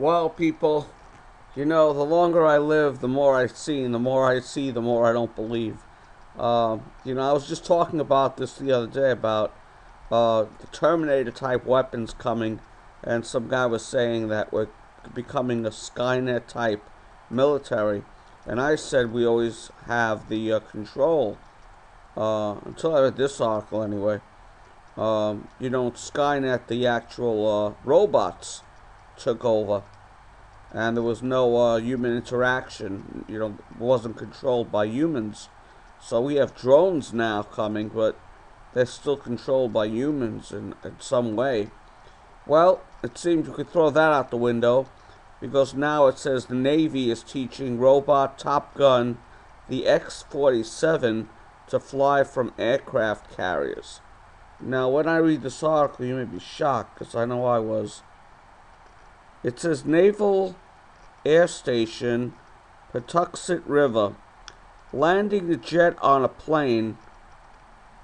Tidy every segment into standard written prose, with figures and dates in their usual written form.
Well, people, the longer I live, the more I see, and the more I see, the more I don't believe. I was just talking about this the other day about the Terminator type weapons coming, and some guy was saying that we're becoming a Skynet type military. And I said we always have the control, until I read this article anyway. Skynet, the actual robots took over, and there was no human interaction. Wasn't controlled by humans. So we have drones now coming, but they're still controlled by humans in some way. Well, it seems we could throw that out the window, because now it says the Navy is teaching robot Top Gun, the X-47, to fly from aircraft carriers. Now, when I read this article, you may be shocked, because I know I was. It says Naval Air Station, Patuxent River. Landing the jet on a plane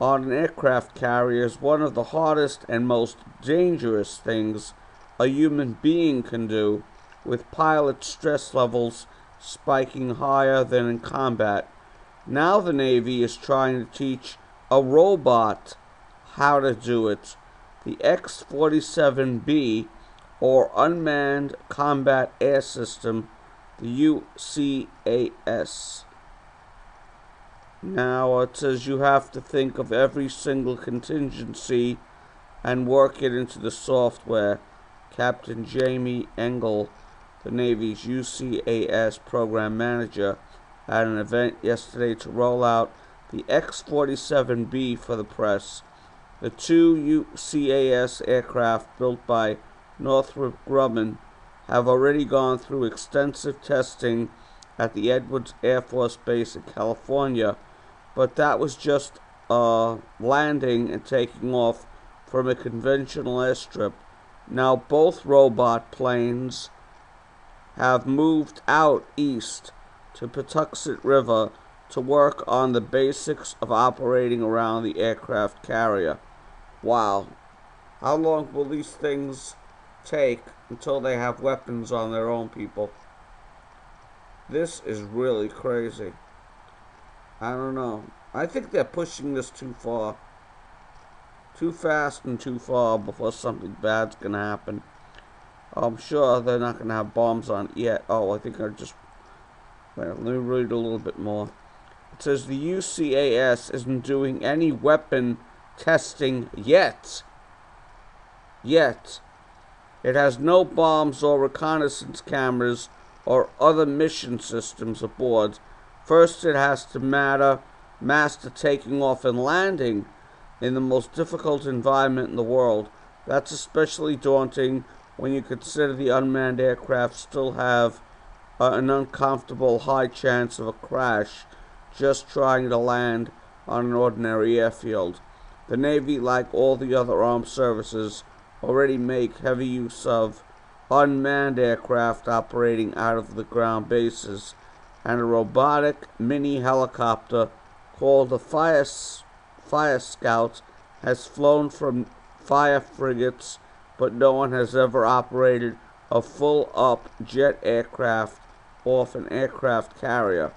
on an aircraft carrier is one of the hardest and most dangerous things a human being can do, with pilot stress levels spiking higher than in combat. Now the Navy is trying to teach a robot how to do it. The X-47B, or Unmanned Combat Air System, the UCAS. Now it says you have to think of every single contingency and work it into the software. Captain Jamie Engel, the Navy's UCAS program manager, at an event yesterday to roll out the X-47B for the press. The two UCAS aircraft, built by Northrop Grumman, have already gone through extensive testing at the Edwards Air Force Base in California, but that was just landing and taking off from a conventional airstrip. Now both robot planes have moved out east to Patuxent River to work on the basics of operating around the aircraft carrier. Wow. How long will these things take until they have weapons on their own, people? This is really crazy. I don't know. I think they're pushing this too far. Too fast and too far before something bad's gonna happen. I'm sure they're not gonna have bombs on it yet. Oh, I think I just... Wait, let me read a little bit more. It says the UCAS isn't doing any weapon testing yet. Yet. It has no bombs or reconnaissance cameras or other mission systems aboard. First, it has to master taking off and landing in the most difficult environment in the world. That's especially daunting when you consider the unmanned aircraft still have an uncomfortable high chance of a crash just trying to land on an ordinary airfield. The Navy, like all the other armed services, already make heavy use of unmanned aircraft operating out of the ground bases, and a robotic mini helicopter called the Fire Scout has flown from fire frigates, but no one has ever operated a full-up jet aircraft off an aircraft carrier.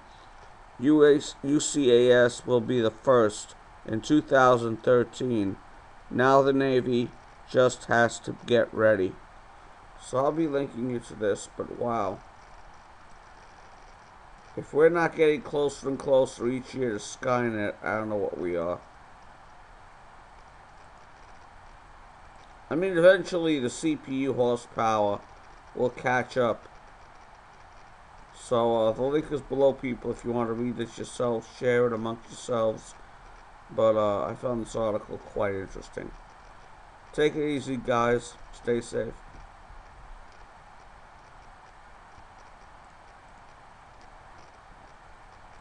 UCAS will be the first in 2013. Now the Navy just has to get ready. So I'll be linking you to this, but wow. If we're not getting closer and closer each year to Skynet, I don't know what we are. I mean, eventually the CPU horsepower will catch up. So the link is below, people, if you want to read this yourselves, share it amongst yourselves. But I found this article quite interesting. Take it easy, guys. Stay safe.